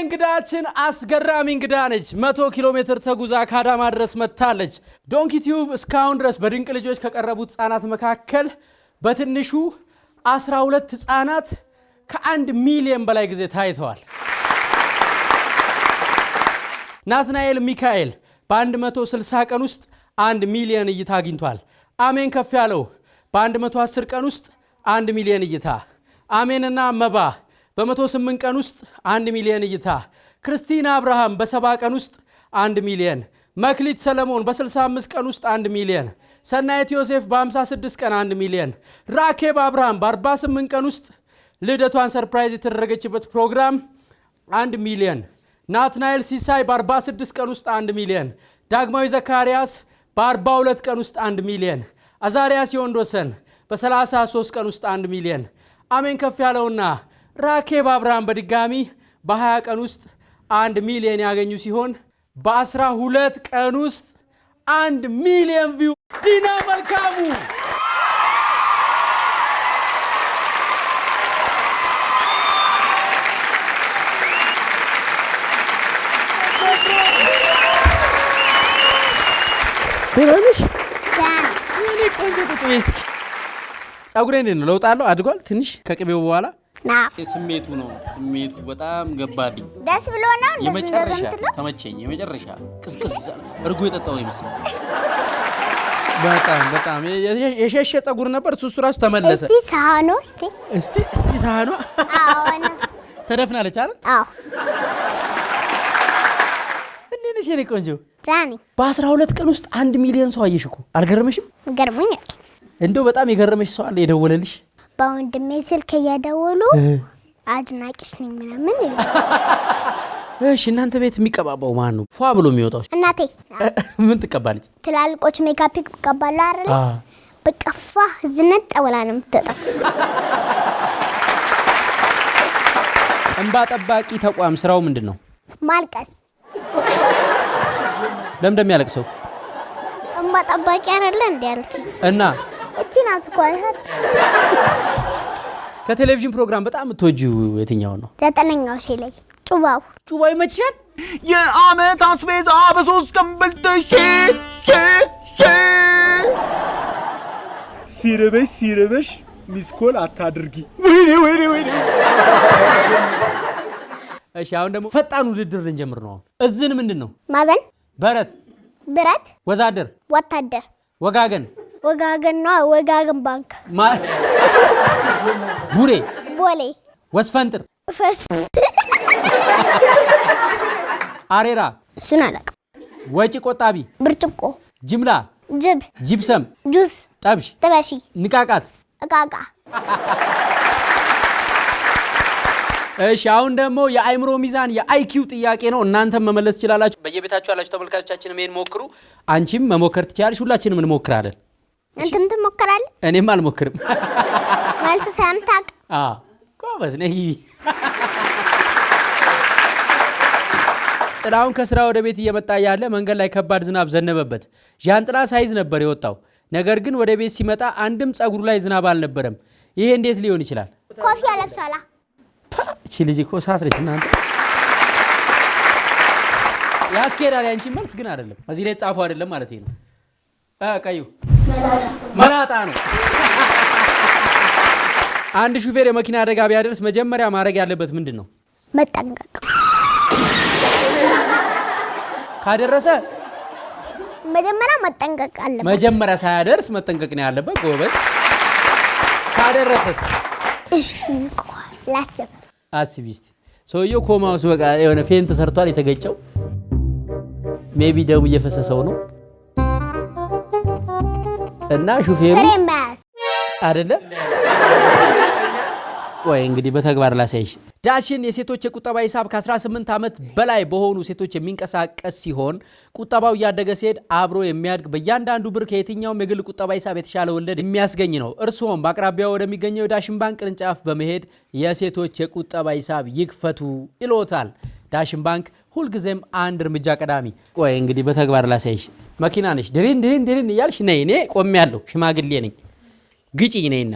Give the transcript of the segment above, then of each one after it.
እንግዳችን አስገራሚ እንግዳ ነች 100 ኪሎ ሜትር ተጉዛ ካዳማ ድረስ መጥታለች ዶንኪ ቲዩብ እስካሁን ድረስ በድንቅ ልጆች ከቀረቡት ህፃናት መካከል በትንሹ 12 ህፃናት ከ1 ሚሊዮን በላይ ጊዜ ታይተዋል ናትናኤል ሚካኤል በ160 ቀን ውስጥ 1 ሚሊዮን እይታ አግኝቷል አሜን ከፍ ያለው በ110 ቀን ውስጥ 1 ሚሊዮን እይታ አሜንና መባ በ108 ቀን ውስጥ 1 ሚሊዮን እይታ ክርስቲና አብርሃም በ70 ቀን ውስጥ 1 ሚሊዮን መክሊት ሰለሞን በ65 ቀን ውስጥ 1 ሚሊዮን ሰናይት ዮሴፍ በ56 ቀን 1 ሚሊዮን ራኬብ አብርሃም በ48 ቀን ውስጥ ልደቷን ሰርፕራይዝ የተደረገችበት ፕሮግራም 1 ሚሊዮን ናትናኤል ሲሳይ በ46 ቀን ውስጥ 1 ሚሊዮን ዳግማዊ ዘካሪያስ በ42 ቀን ውስጥ 1 ሚሊዮን አዛሪያስ ይወንዶሰን በ33 ቀን ውስጥ 1 ሚሊዮን አሜን ከፍ ያለውና ራኬብ አብርሃም በድጋሚ በ20 ቀን ውስጥ 1 ሚሊዮን ያገኙ ሲሆን በ12 ቀን ውስጥ 1 ሚሊዮን ቪው ዲና መልካሙ ቢሆንሽ እኔ ቆንጆ ተጨይስኪ ጸጉሬን ነው ለውጣለሁ አድጓል ትንሽ ከቅቤው በኋላ ስሜቱ ነው ስሜቱ በጣም ገባልኝ ደስ ብሎ ነው የመጨረሻ ተመቸኝ የመጨረሻ ቅስቅስ እርጎ የጠጣው ይመስል በጣም የሸሸ ጸጉር ነበር እሱ ራሱ ተመለሰ እስቲ ሳህኖ አዎና ተደፍናለች አይደል አዎ እንዴት ነሽ ቆንጆ ዳኒ በ12 ቀን ውስጥ 1 ሚሊዮን ሰው አየሽኩ አልገረመሽም ገርሞኛል እንደው በጣም የገረመሽ ሰው አለ የደወለልሽ በወንድሜ ስልክ እያደወሉ አድናቂሽ ነኝ ምናምን እሺ እናንተ ቤት የሚቀባባው ማን ነው ፏ ብሎ የሚወጣው እናቴ ምን ትቀባለች ትላልቆች ሜካፕ ይቀባሉ አይደል በቀፋ ዝነጥ ወላ ነው የምትጠጣው እንባ ጠባቂ ተቋም ስራው ምንድነው ማልቀስ ለምን ያለቅሰው እንባ ጠባቂ አይደለ እንዴ ያልከ እና እቺ ናት ቋይሀት ከቴሌቪዥን ፕሮግራም በጣም ተወጂው የትኛው ነው ዘጠነኛው ሺ ጩባው ይመችሻል የአመት አስቤዛ በ3 ቀን በልተሽ ሲርበሽ ሚስኮል አታድርጊ ወይኔ እሺ አሁን ደግሞ ፈጣን ውድድር ልንጀምር ነው እዝን ምንድነው ማዘን ብረት ወዛደር ወታደር ወጋገን ነው ወጋገን ባንክ ቦሌ ወስፈንጥር አሬራ እሱን አለቅ ወጪ ቆጣቢ ብርጭቆ ጅምላ ጅብሰም ጁስ ጠብሺ ንቃቃት እቃቃ እሺ አሁን ደግሞ የአይምሮ ሚዛን የአይኪው ጥያቄ ነው እናንተም መመለስ ይችላላችሁ በየቤታችሁ ያላችሁ ተመልካቾቻችን ምን ሞክሩ አንቺም መሞከር ትችያለሽ ሁላችንም እንሞክራለን አንተም ትሞክራለህ እኔም አልሞክርም መልሱ ሰምታቅ ጎበዝ ነኝ ጥላውን ከስራ ወደ ቤት እየመጣ ያለ መንገድ ላይ ከባድ ዝናብ ዘነበበት ጃንጥላ ሳይዝ ነበር የወጣው ነገር ግን ወደ ቤት ሲመጣ አንድም ጸጉሩ ላይ ዝናብ አልነበረም ይሄ እንዴት ሊሆን ይችላል ኮፍያ ለብሷላ እቺ ልጅ እኮ ሳትረች እናንተ ያስኬዳል ያንቺ መልስ ግን አይደለም እዚህ ላይ ጻፈው አይደለም ማለት ነው ቀዩ መላጣ ነው አንድ ሹፌር የመኪና አደጋ ቢያደርስ መጀመሪያ ማድረግ ያለበት ምንድነው መጠንቀቅ ካደረሰ መጀመሪያ መጠንቀቅ አለበት መጀመሪያ ሳያደርስ መጠንቀቅ ነው ያለበት ጎበዝ ካደረሰስ ላስብ አስቢስቲ ሰውየው ኮማውስ በቃ የሆነ ፌንት ተሰርቷል የተገጨው ሜቢ ደሙ እየፈሰሰው ነው እና ሹፌሩ አይደለ ወይ እንግዲህ በተግባር ላሳይሽ ዳሽን የሴቶች የቁጠባ ሂሳብ ከ18 ዓመት በላይ በሆኑ ሴቶች የሚንቀሳቀስ ሲሆን ቁጠባው ያደገ ሲሄድ አብሮ የሚያድግ በእያንዳንዱ ብር ከየትኛውም የግል ቁጠባ ሂሳብ የተሻለ ወለድ የሚያስገኝ ነው እርሶም በአቅራቢያው ወደሚገኘው ዳሽን ባንክ ቅርንጫፍ በመሄድ የሴቶች የቁጠባ ሂሳብ ይክፈቱ ይሎታል ዳሽን ባንክ ሁልጊዜም አንድ እርምጃ ቀዳሚ ወይ እንግዲህ በተግባር ላሳይሽ መኪና ነሽ ድሪን እያልሽ ነይ እኔ ቆሜያለሁ ሽማግሌ ነኝ ግጪኝ ነይና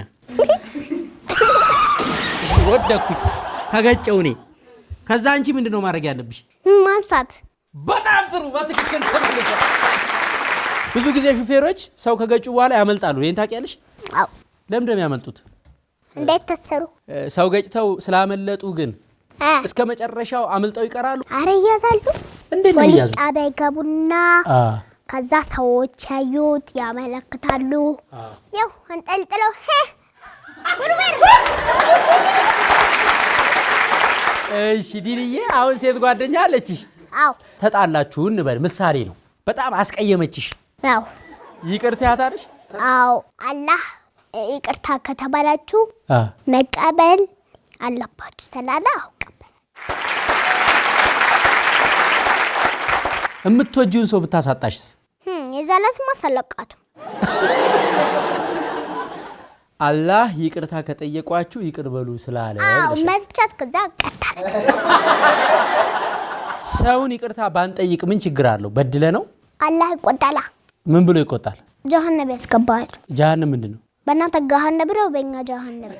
ወደኩኝ ተገጨው ነኝ ከዛ አንቺ ምንድነው ማድረግ ያለብሽ? ማንሳት። በጣም ጥሩ በትክክል ተመለሰ። ብዙ ጊዜ ሹፌሮች ሰው ከገጩ በኋላ ያመልጣሉ። ይሄን ታውቂያለሽ? አዎ። ለምን የሚያመልጡት? እንዴት ተሰሩ? ሰው ገጭተው ስላመለጡ ግን እስከ መጨረሻው አመልጠው ይቀራሉ። አረ ያዛሉ። እንዴት ነው ያዙ? ጣቢያ ይገቡና ከዛ ሰዎች ያዩት ያመለክታሉ። ያው አንጠልጥለው እሺ ዲንዬ፣ አሁን ሴት ጓደኛ አለችሽ? አዎ። ተጣላችሁ እንበል፣ ምሳሌ ነው። በጣም አስቀየመችሽ። አዎ። ይቅርታ ያታርሽ? አዎ። አላህ ይቅርታ ከተባላችሁ መቀበል አለባችሁ ስላለ አውቀበል። የምትወጂውን ሰው ብታሳጣሽስ? የዛለት ማሰለቃቱ አላህ ይቅርታ ከጠየቋችሁ ይቅር በሉ ስላለ መጥቻት ከዛ ቀጣለ። ሰውን ይቅርታ ባንጠይቅ ምን ችግር አለው? በድለ ነው አላህ ይቆጣላ። ምን ብሎ ይቆጣል? ጀሃነም ያስገባል። ጀሃነም ምንድነው? በእናንተ ገሃነም ነው፣ በእኛ ጀሃነም።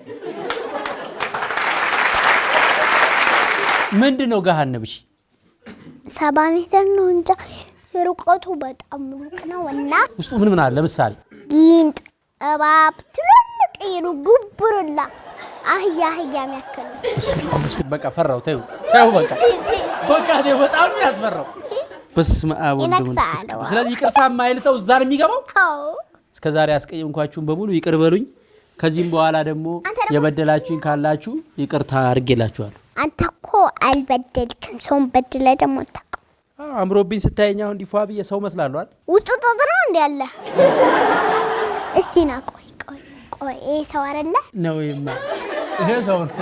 ምንድነው ገሃነምሽ? 7 ሜትር ነው እንጂ ርቀቱ በጣም ሩቅ ነው። እና ውስጡ ምን አለ? ለምሳሌ ጊንጥ፣ እባብ፣ ትልልቅ ጉብሩላ አህያ የሚያክል። በቃ ፈራው። ተይው በቃ ተይው። በጣም ያስፈራው። በስመ አብ ወወልድ ወመንፈስ ቅዱስ። ስለዚህ ይቅርታ የማይል ሰው እዛ ነው የሚገባው። አዎ። እስከዛሬ ያስቀየምኳችሁን በሙሉ ይቅር በሉኝ። ከዚህም በኋላ ደግሞ የበደላችሁኝ ካላችሁ ይቅርታ አድርጌላችኋለሁ። አንተ እኮ አልበደልክም። ሰውን በድለ ደግሞ አታውቅም። አምሮብኝ ስታየኝ አሁን እንዲፏ ብዬ ሰው መስላለሁ አይደል? ውስጡ ተጥሮ እንደ ያለ እስቲ ና ቆይ ይሄ ሰው አይደለ ነው? ይሄ ሰው ነው።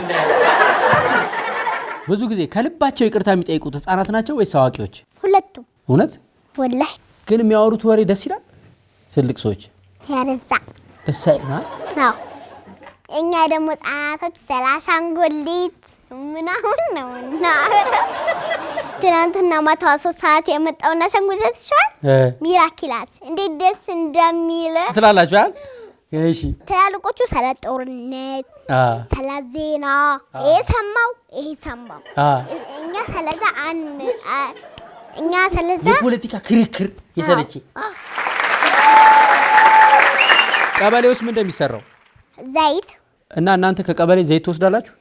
ብዙ ጊዜ ከልባቸው ይቅርታ የሚጠይቁት ህፃናት ናቸው ወይስ አዋቂዎች? ሁለቱም። እውነት? ወላሂ። ግን የሚያወሩት ወሬ ደስ ይላል። ትልቅ ሰዎች ያረዛ ደስ አይልም? አዎ። እኛ ደግሞ ህፃናቶች ሰላሻንጎሊት ምናምን ነው እና ትናንትና ማታ 3 ሰዓት የመጣውና ሸንጉሊት ይሻል ሚራኪላስ እንዴት ደስ እንደሚል ትላላችሁ አይደል? እሺ። ትላልቆቹ ስለ ጦርነት ስለ ዜና ይሄ ሰማው እኛ ስለዛ የፖለቲካ ክርክር የሰለች። ቀበሌ ውስጥ ምን እንደሚሰራው ዘይት እና እናንተ ከቀበሌ ዘይት ትወስዳላችሁ?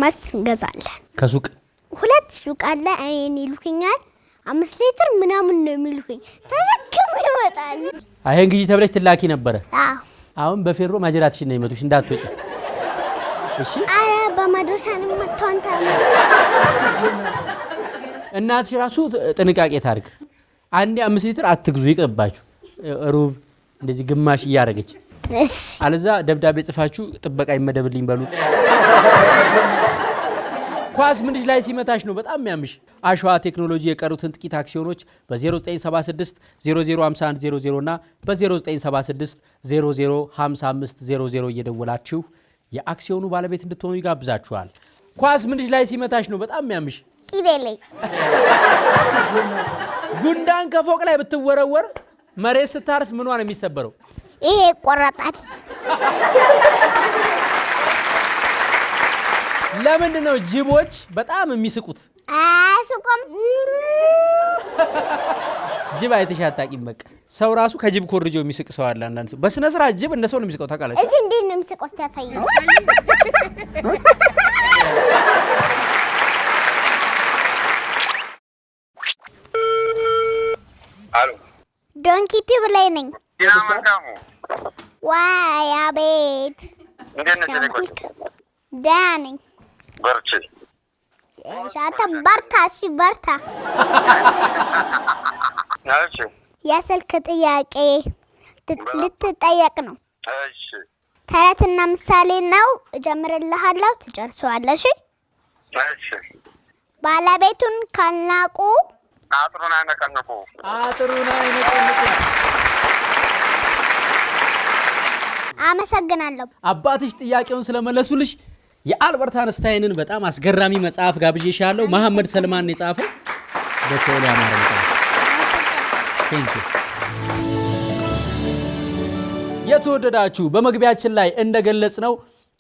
ማስ እንገዛለን ከሱቅ። 2 ሱቅ አለ። እኔን ይልኩኛል 5 ሊትር ምናምን ነው የሚልኩኝ። ተሸክሞ ይወጣል። አይሄን ግዢ ተብለሽ ትላኪ ነበረ? አዎ። አሁን በፌሮ ማጀራትሽ ነው ይመቱሽ እንዳትወጪ። እሺ። አረ በማድረሻ ነው መጥቷንታ። እናትሽ ራሱ ጥንቃቄ ታርግ። አንዴ 5 ሊትር አትግዙ፣ ይቀባችሁ። ሩብ እንደዚህ ግማሽ እያደረገች። እሺ። አለዛ ደብዳቤ ጽፋችሁ ጥበቃ ይመደብልኝ በሉ። ኳስ ምንድን ላይ ሲመታሽ ነው በጣም የሚያምሽ? አሸዋ ቴክኖሎጂ የቀሩትን ጥቂት አክሲዮኖች በ0976 005100 እና በ0976 005500 እየደወላችሁ የአክሲዮኑ ባለቤት እንድትሆኑ ይጋብዛችኋል። ኳስ ምንድን ላይ ሲመታሽ ነው በጣም የሚያምሽ? ቂቤሌ። ጉንዳን ከፎቅ ላይ ብትወረወር መሬት ስታርፍ ምኗ ነው የሚሰበረው? ይሄ ይቆረጣል። ለምንድን ነው ጅቦች በጣም የሚስቁት? አያስቁም። ጅብ አይተሽ አታውቂም? በቃ ሰው ራሱ ከጅብ ኮርጆ የሚስቅ ሰው አለ። አንዳንድ ሰው በስነ ስርዓት ጅብ እንደ ሰው ነው የሚስቀው። ታውቃላችሁ? እዚህ እንዴት ነው የሚስቀው? እስቲ ያሳየኝ። አሎ፣ ዶንኪቲ ብላይ ነኝ። ያማካሙ ዋይ አቤት። እንዴት ነሽ? ለቆት ደህና ነኝ። በርቺ። አንተ በርታ። እሺ በርታ። እሺ። የስልክ ጥያቄ ልትጠየቅ ነው። እሺ። ተረትና ምሳሌ ነው። እጀምርልሃለሁ፣ ትጨርሰዋለሽ። እሺ። ባለቤቱን ካልናቁ አጥሩን አይነቀንቁ። አመሰግናለሁ። አባትሽ ጥያቄውን ስለመለሱልሽ የአልበርት አንስታይንን በጣም አስገራሚ መጽሐፍ ጋብዤሻለሁ። መሐመድ ሰልማን ነው የጻፈው። በስዕል ያማረ መጽሐፍ። ቴንክ ዩ። የተወደዳችሁ በመግቢያችን ላይ እንደገለጽነው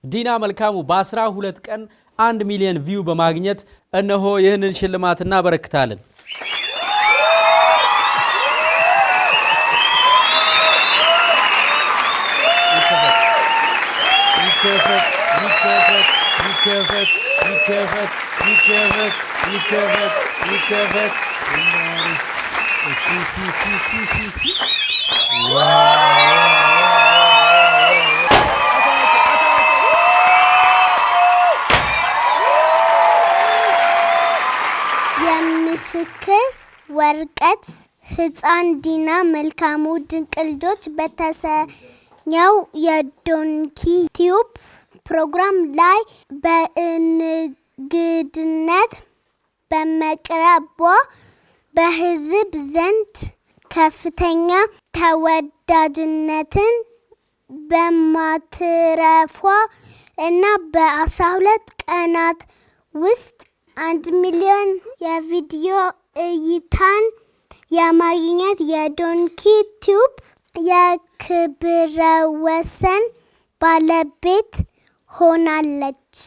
ዲና መልካሙ በ12 ቀን 1 ሚሊዮን ቪው በማግኘት እነሆ ይህንን ሽልማት እናበረክታለን። የምስክር ወረቀት ህፃን ዲና መልካሙ ድንቅ ልጆች በተሰኘው የዶንኪ ቲዩብ ፕሮግራም ላይ በእንግድነት በመቅረቧ በህዝብ ዘንድ ከፍተኛ ተወዳጅነትን በማትረፏ እና በ12 ቀናት ውስጥ 1 ሚሊዮን የቪዲዮ እይታን የማግኘት የዶንኪ ቲዩብ የክብረ ወሰን ባለቤት ሆናለች።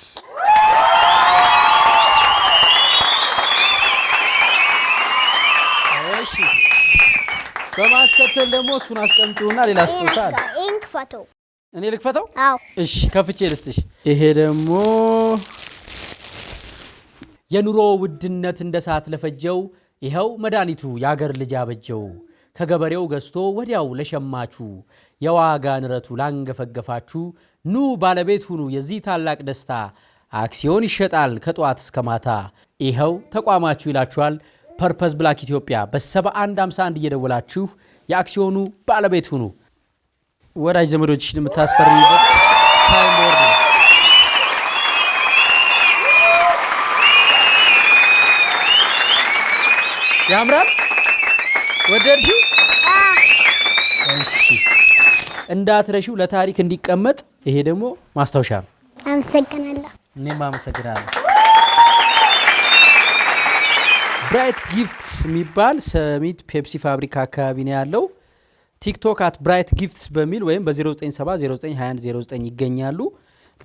እሺ በማስከተል ደግሞ እሱን አስቀምጪውና ሌላ ስጦታ አለ። እንክፈቶ እኔ ልክፈተው? አዎ እሺ ከፍቼ ልስጥሽ። ይሄ ደግሞ የኑሮ ውድነት እንደ ሰዓት ለፈጀው ይኸው መድኃኒቱ ያገር ልጅ አበጀው ከገበሬው ገዝቶ ወዲያው ለሸማቹ የዋጋ ንረቱ ላንገፈገፋችሁ ኑ ባለቤት ሁኑ የዚህ ታላቅ ደስታ አክሲዮን ይሸጣል ከጧት እስከ ማታ ይኸው ተቋማችሁ ይላችኋል። ፐርፐዝ ብላክ ኢትዮጵያ በ7151 እየደወላችሁ የአክሲዮኑ ባለቤት ሁኑ። ወዳጅ ዘመዶችሽን የምታስፈርሙበት ታይም ቦርድ ነው። ያምራል። ወደድሽው? እሺ እንዳትረሺው ለታሪክ እንዲቀመጥ። ይሄ ደግሞ ማስታወሻ ነው። አመሰግናለሁ። እኔም አመሰግናለሁ። ብራይት ጊፍትስ የሚባል ሰሚት ፔፕሲ ፋብሪካ አካባቢ ነው ያለው። ቲክቶክ @ብራይት ጊፍትስ በሚል ወይም በ0970092109 ይገኛሉ።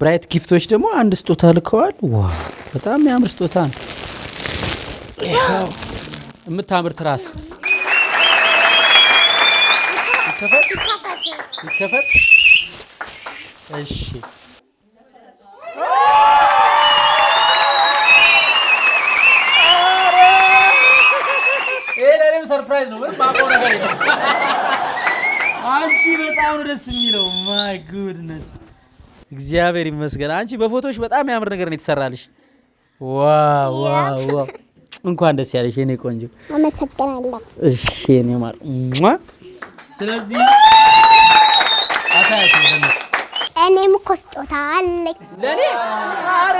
ብራይት ጊፍቶች ደግሞ አንድ ስጦታ ልከዋል። ዋው በጣም የሚያምር ስጦታ ነው። የምታምር ትራስ ይከፈት። እሺ ይሄ ሰርፕራይዝ ነው። ምን ማቆ ነገር የለም። አንቺ በጣም ደስ የሚለው ማይ ጉድነስ እግዚአብሔር ይመስገን። አንቺ በፎቶሽ በጣም ያምር ነገር ነው የተሰራልሽ። ዋው ዋው ዋው እንኳን ደስ ያለሽ የኔ ቆንጆ። አመሰግናለሁ። እሺ የኔ ማር ስለዚህ አሳያችሁ ለነሱ እኔም እኮ ስጦታ አለኝ ለኔ። አረ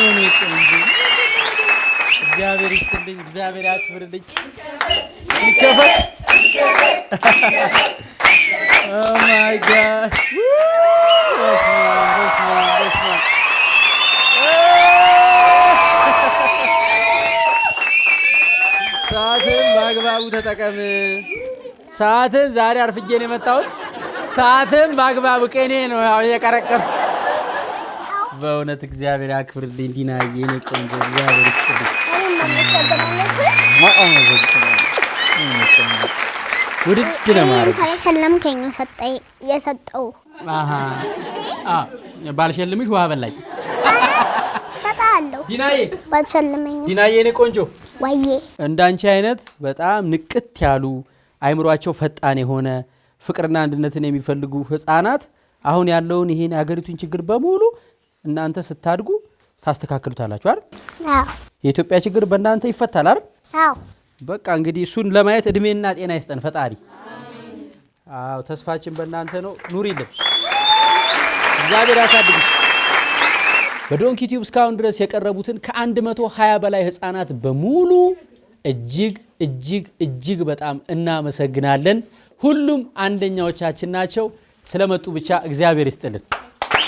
እኔ ቆንጆ እግዚአብሔር ይስጥልኝ፣ እግዚአብሔር ያክብርልኝ። ይከፈት። ኦ ማይ ጋድ በስመ አብ። ሰዓትን በአግባቡ ተጠቀም። ሰዓትን ዛሬ አርፍጄ ነው የመጣሁት። ሰዓትን በአግባቡ ቀኔ ነው ያው እየቀረቀም። በእውነት እግዚአብሔር ያክብርልኝ ዲናዬ የኔ ቆንጆ እግዚአብሔር ይስጥልኝ። ውድድ ለማድረግ ሰለምከኝ የሰጠው ባልሸልምሽ ውሃ በላኝ። ሰጣለሁ ዲናዬ ባልሸልመኝ ዲናዬ የኔ ቆንጆ ወዬ እንዳንቺ አይነት በጣም ንቅት ያሉ አይምሯቸው ፈጣን የሆነ ፍቅርና አንድነትን የሚፈልጉ ህፃናት አሁን ያለውን ይሄን የሀገሪቱን ችግር በሙሉ እናንተ ስታድጉ ታስተካክሉታላችሁ አይደል? አዎ። የኢትዮጵያ ችግር በእናንተ ይፈታል አይደል? አዎ። በቃ እንግዲህ እሱን ለማየት እድሜና ጤና ይስጠን ፈጣሪ። አዎ ተስፋችን በእናንተ ነው። ኑሪልን፣ እግዚአብሔር ያሳድግሽ። በዶንኪ ቲዩብ እስካሁን ድረስ የቀረቡትን ከ120 በላይ ህፃናት በሙሉ እጅግ እጅግ እጅግ በጣም እናመሰግናለን። ሁሉም አንደኛዎቻችን ናቸው። ስለመጡ ብቻ እግዚአብሔር ይስጥልን።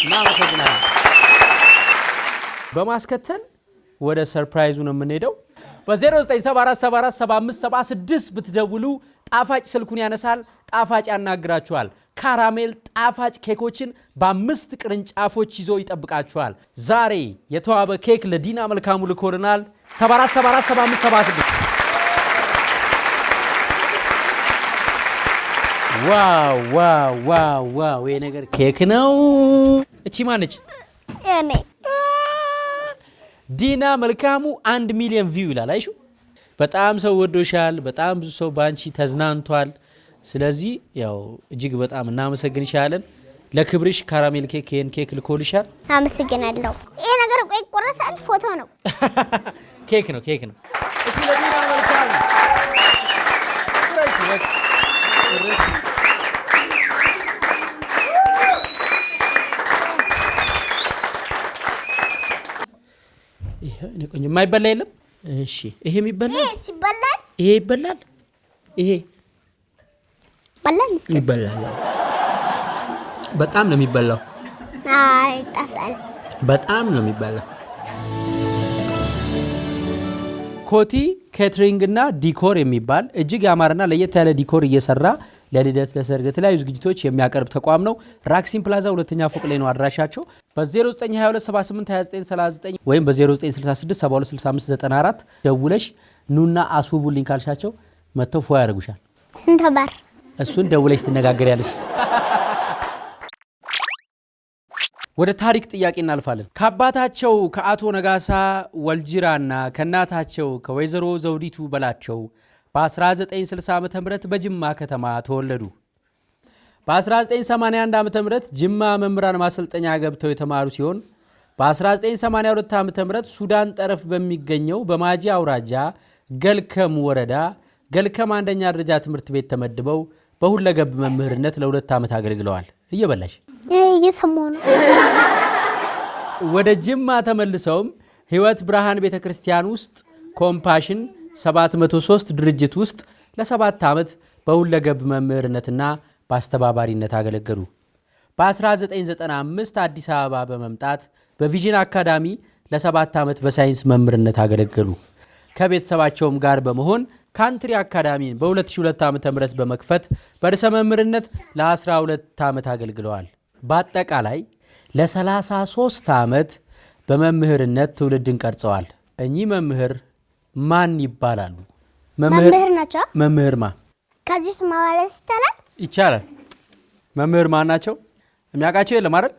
እናመሰግናለን። በማስከተል ወደ ሰርፕራይዙ ነው የምንሄደው። በ0974747576 ብትደውሉ ጣፋጭ ስልኩን ያነሳል ጣፋጭ ያናግራችኋል ካራሜል ጣፋጭ ኬኮችን በ5 ቅርንጫፎች ይዞ ይጠብቃችኋል ዛሬ የተዋበ ኬክ ለዲና መልካሙ ልኮልናል 74747576 ዋው ይሄ ነገር ኬክ ነው እቺ ማነች እኔ ዲና መልካሙ 1 ሚሊዮን ቪው ይላል አይሹ በጣም ሰው ወዶሻል በጣም ብዙ ሰው ባንቺ ተዝናንቷል ስለዚህ ያው እጅግ በጣም እናመሰግንሻለን ለክብርሽ ካራሜል ኬክ ይሄን ኬክ ልኮልሻል አመሰግናለሁ ይሄ ነገር ቆይ ቆረሳል ፎቶ ነው ኬክ ነው እስኪ ለዲና መልካሙ ይሄ ቆንጆ የማይበላ የለም እሺ ይሄ የሚበላል ይሄ ይበላል ይሄ ይበላል በጣም ነው የሚበላው አይ ታሳል በጣም ነው የሚበላው ኮቲ ኬተሪንግ እና ዲኮር የሚባል እጅግ ያማረና ለየት ያለ ዲኮር እየሰራ ለልደት ለሰርግ ለተለያዩ ዝግጅቶች የሚያቀርብ ተቋም ነው ራክሲን ፕላዛ ሁለተኛ ፎቅ ላይ ነው አድራሻቸው በ0922782939 ወይም በ0966726594 ደውለሽ ኑና አስውቡልኝ ካልሻቸው መተው ፎ ያደርጉሻል ስንት ባር እሱን ደውለሽ ትነጋገሪያለሽ ወደ ታሪክ ጥያቄ እናልፋለን ከአባታቸው ከአቶ ነጋሳ ወልጅራና ከእናታቸው ከወይዘሮ ዘውዲቱ በላቸው በ1960 ዓ.ም በጅማ ከተማ ተወለዱ በ1981 ዓ.ም ጅማ መምህራን ማሰልጠኛ ገብተው የተማሩ ሲሆን በ1982 ዓ.ም ሱዳን ጠረፍ በሚገኘው በማጂ አውራጃ ገልከም ወረዳ ገልከም አንደኛ ደረጃ ትምህርት ቤት ተመድበው በሁለገብ መምህርነት ለ2 ዓመት አገልግለዋል እየበላሽ እየሰማሁ ነው ወደ ጅማ ተመልሰውም ህይወት ብርሃን ቤተክርስቲያን ውስጥ ኮምፓሽን 703 ድርጅት ውስጥ ለ7 ዓመት በሁለገብ መምህርነትና በአስተባባሪነት አገለገሉ በ1995 አዲስ አበባ በመምጣት በቪዥን አካዳሚ ለ7 ዓመት በሳይንስ መምህርነት አገለገሉ ከቤተሰባቸውም ጋር በመሆን ካንትሪ አካዳሚን በ2002 ዓ.ም በመክፈት በርዕሰ መምህርነት ለ12 ዓመት አገልግለዋል በአጠቃላይ ለ33 ዓመት በመምህርነት ትውልድን ቀርጸዋል እኚህ መምህር ማን ይባላሉ መምህር ናቸው መምህር ማ ከዚህ ማለት ይቻላል መምህር ማን ናቸው የሚያውቃቸው የለም አይደል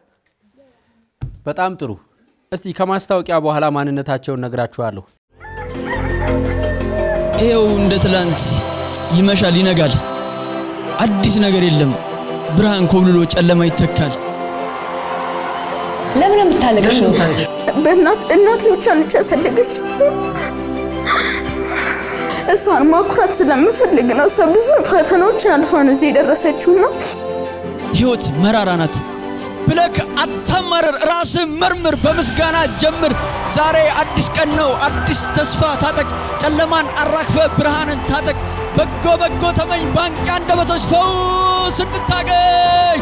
በጣም ጥሩ እስቲ ከማስታወቂያ በኋላ ማንነታቸውን ነግራችኋለሁ ይሄው እንደ ትላንት ይመሻል ይነጋል አዲስ ነገር የለም ብርሃን ኮብልሎ ጨለማ ይተካል ለምን የምታለቅሽ ነው እናቴ ብቻ ነች ያሳደገች እሷን ማኩራት ስለምፈልግ ነው ብዙ ፈተናዎችን አልፋ ነው እዚህ የደረሰችውና ህይወት መራራ ናት ብለክ አታማረር ራስህ መርምር በምስጋና ጀምር ዛሬ አዲስ ቀን ነው አዲስ ተስፋ ታጠቅ ጨለማን አራክፈ ብርሃንን ታጠቅ በጎ ተመኝ ባንቃ እንደበቶች ፈውስ እንድታገኝ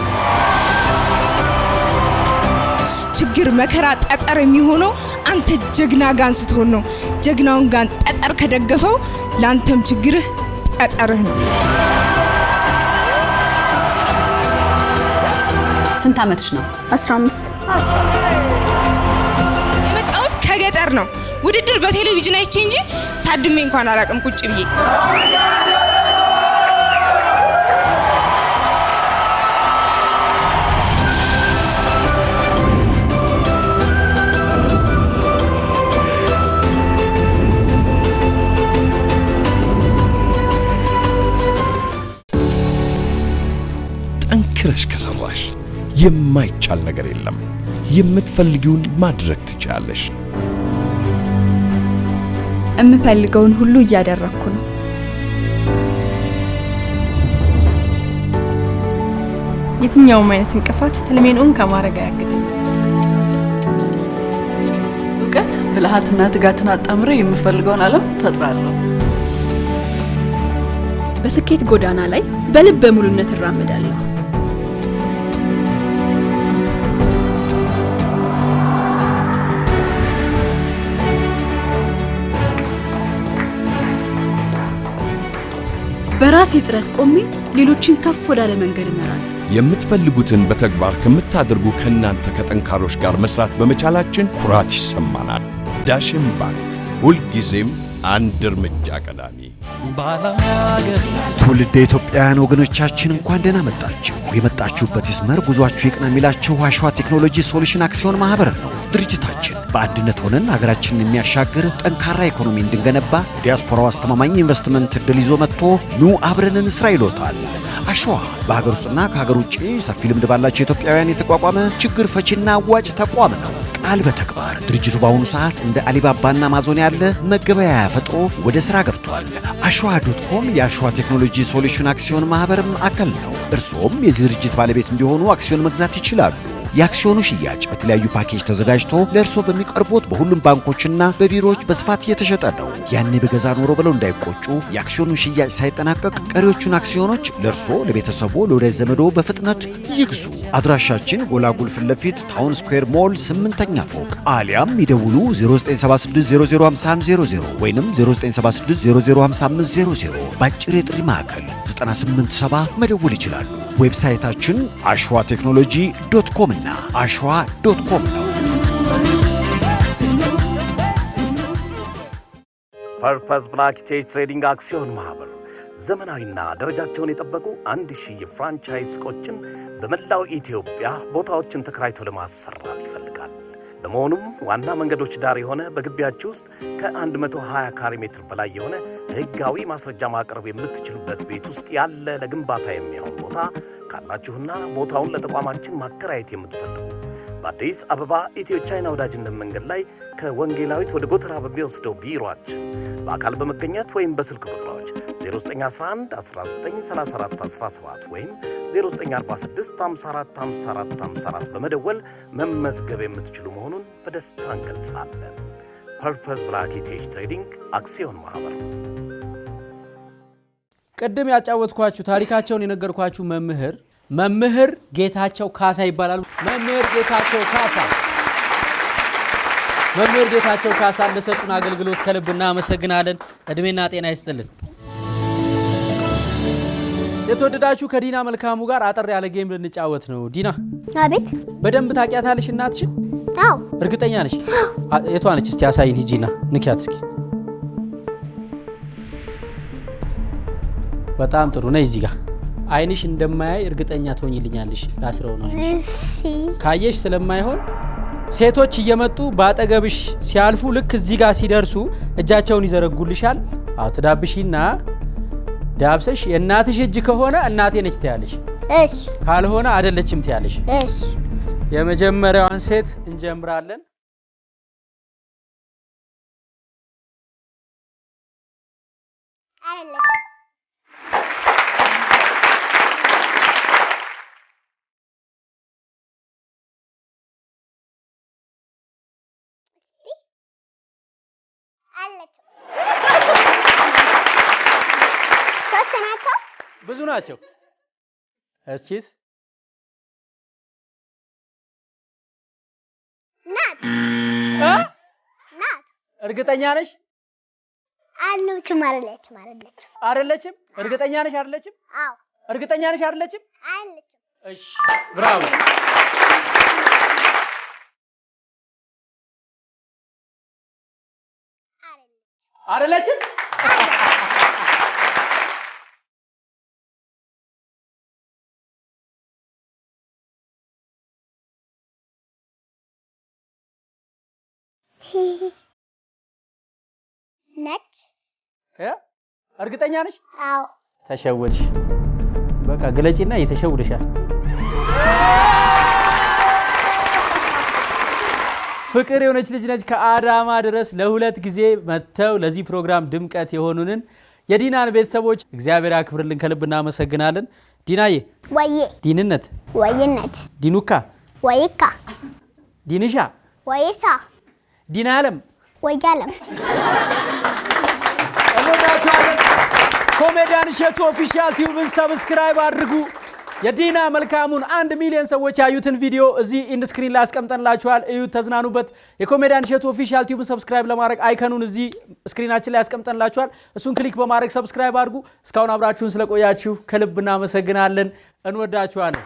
ችግር መከራ ጠጠር የሚሆነው አንተ ጀግና ጋን ስትሆን ነው ጀግናውን ጋን ጠጠር ከደገፈው ላንተም ችግርህ ጠጠርህ ነው ስንት አመትሽ ነው 15 የመጣሁት ከገጠር ነው ውድድር በቴሌቪዥን አይቼ እንጂ ታድሜ እንኳን አላቅም ቁጭ ብዬ ጠንክረሽ ከሰራሽ የማይቻል ነገር የለም የምትፈልጊውን ማድረግ ትችያለሽ እምፈልገውን ሁሉ እያደረኩ ነው የትኛውም አይነት እንቅፋት ህልሜን ከማድረግ አያግደኝ እውቀት ብልሃትና ትጋትን አጣምሬ የምፈልገውን ዓለም ፈጥራለሁ በስኬት ጎዳና ላይ በልበ ሙሉነት እራመዳለሁ በራሴ ጥረት ቆሜ ሌሎችን ከፍ ወዳለ መንገድ እመራለሁ። የምትፈልጉትን በተግባር ከምታደርጉ ከናንተ ከጠንካሮች ጋር መስራት በመቻላችን ኩራት ይሰማናል። ዳሽን ባንክ ሁልጊዜም አንድ እርምጃ ቀዳሚ። ትውልደ ኢትዮጵያውያን ወገኖቻችን እንኳን ደህና መጣችሁ። የመጣችሁበት ይስመር፣ ጉዟችሁ ይቅና የሚላችሁ አሸዋ ቴክኖሎጂ ሶሉሽን አክሲዮን ማህበር ነው። ድርጅታችን በአንድነት ሆነን ሀገራችንን የሚያሻግር ጠንካራ ኢኮኖሚ እንድንገነባ ዲያስፖራው አስተማማኝ ኢንቨስትመንት እድል ይዞ መጥቶ ኑ አብረን እንስራ ይሎታል። አሸዋ በሀገር ውስጥና ከሀገር ውጭ ሰፊ ልምድ ባላቸው ኢትዮጵያውያን የተቋቋመ ችግር ፈቺና አዋጭ ተቋም ነው። ቃል በተግባር ድርጅቱ በአሁኑ ሰዓት እንደ አሊባባና አማዞን ያለ መገበያያ ፈጥሮ ወደ ሥራ ገብቷል። አሸዋ.com የአሸዋ ቴክኖሎጂ ሶሉሽን አክሲዮን ማህበርም አካል ነው። እርሶም የዚህ ድርጅት ባለቤት እንዲሆኑ አክሲዮን መግዛት ይችላሉ። የአክሲዮኑ ሽያጭ በተለያዩ ፓኬጅ ተዘጋጅቶ ለእርሶ በሚቀርቡት በሁሉም ባንኮችና በቢሮዎች በስፋት እየተሸጠ ነው። ያኔ በገዛ ኖሮ ብለው እንዳይቆጩ፣ የአክሲዮኑ ሽያጭ ሳይጠናቀቅ ቀሪዎቹን አክሲዮኖች ለእርሶ፣ ለቤተሰቦ፣ ለወዳጅ ዘመዶ በፍጥነት ይግዙ። አድራሻችን ጎላጉል ፊት ለፊት ታውን ስኩዌር ሞል 8ኛ ፎቅ፣ አሊያም ይደውሉ 0976005100 ወይንም 0976005500 በአጭር የጥሪ ማዕከል 987 መደወል ይችላሉ። ዌብሳይታችን ashwateknology.com እና ashwa.com ነው። ፐርፐስ ብላክ ትሬዲንግ አክሲዮን ማህበር ዘመናዊና ደረጃቸውን የጠበቁ 1000 የፍራንቻይዝ ሱቆችን በመላው ኢትዮጵያ ቦታዎችን ተከራይቶ ለማሰራት ይፈልጋል። በመሆኑም ዋና መንገዶች ዳር የሆነ በግቢያችሁ ውስጥ ከ120 ካሬ ሜትር በላይ የሆነ ህጋዊ ማስረጃ ማቅረብ የምትችሉበት ቤት ውስጥ ያለ ለግንባታ የሚሆን ቦታ ካላችሁና ቦታውን ለተቋማችን ማከራየት የምትፈልጉ በአዲስ አበባ ኢትዮ ቻይና ወዳጅነት መንገድ ላይ ከወንጌላዊት ወደ ጎተራ በሚወስደው ቢሮአችን በአካል በመገኘት ወይም በስልክ ቁጥሮች 0911 1934 17 ወይም 0946 54 54 54 በመደወል መመዝገብ የምትችሉ መሆኑን በደስታ እንገልጻለን። ፐርፐስ ብላክ ትሬዲንግ አክሲዮን ማህበር። ቅድም ያጫወትኳችሁ ታሪካቸውን የነገርኳችሁ መምህር ጌታቸው ካሳ ይባላሉ። መምህር ጌታቸው ካሳ ለሰጡን አገልግሎት ከልብ እናመሰግናለን። እድሜና ጤና ይስጥልን። የተወደዳችሁ ከዲና መልካሙ ጋር አጠር ያለ ጌም ልንጫወት ነው። ዲና አቤት። በደንብ ታውቂያታለሽ እናትሽን? አዎ። እርግጠኛ ነሽ? የቷ ነች? እስቲ አሳይን ሂጂና ንኪያት እስኪ። በጣም ጥሩ ነይ። እዚህ ጋር አይንሽ እንደማያይ እርግጠኛ ትሆኝልኛለሽ። ላስረው ነው። እሺ። ካየሽ ስለማይሆን ሴቶች እየመጡ ባጠገብሽ ሲያልፉ ልክ እዚህ ጋር ሲደርሱ እጃቸውን ይዘረጉልሻል። አዎ ትዳብሺና ዳብሰሽ የእናትሽ እጅ ከሆነ እናቴ ነች ትያለሽ። እሺ። ካልሆነ አይደለችም ትያለሽ። እሺ። የመጀመሪያዋን ሴት እንጀምራለን። ብዙ ናቸው። እስኪስ ናት። እርግጠኛ ነሽ? አይደለችም። እርግጠኛ ነሽ? አይደለችም? አዎ። እርግጠኛ ነሽ? አይደለችም? አይደለችም። እሺ፣ ብራቮ። አይደለችም? ነች። እርግጠኛ ነሽ? አዎ። ተሸወድሽ። በቃ ግለጪና የተሸውደሻል። ፍቅር የሆነች ልጅ ነች። ከአዳማ ድረስ ለሁለት ጊዜ መጥተው ለዚህ ፕሮግራም ድምቀት የሆኑንን የዲናን ቤተሰቦች እግዚአብሔር ያክብርልን፣ ከልብ እናመሰግናለን። ዲናዬ ወዬ፣ ዲንነት ወይነት፣ ዲኑካ ወይካ፣ ዲንሻ ወይሳ፣ ዲናለም ወያለም። ኮሜዲያን እሸቱ ኦፊሻል ቲዩብን ሰብስክራይብ አድርጉ። የዲና መልካሙን 1 ሚሊዮን ሰዎች ያዩትን ቪዲዮ እዚህ ኢንድ ስክሪን ላይ አስቀምጠንላችኋል። እዩት፣ ተዝናኑበት። የኮሜዲያን እሸቱ ኦፊሻል ቲዩብን ሰብስክራይብ ለማድረግ አይከኑን እዚህ ስክሪናችን ላይ አስቀምጠንላችኋል። እሱን ክሊክ በማድረግ ሰብስክራይብ አድርጉ። እስካሁን አብራችሁን ስለቆያችሁ ከልብ እናመሰግናለን። እንወዳችኋለን።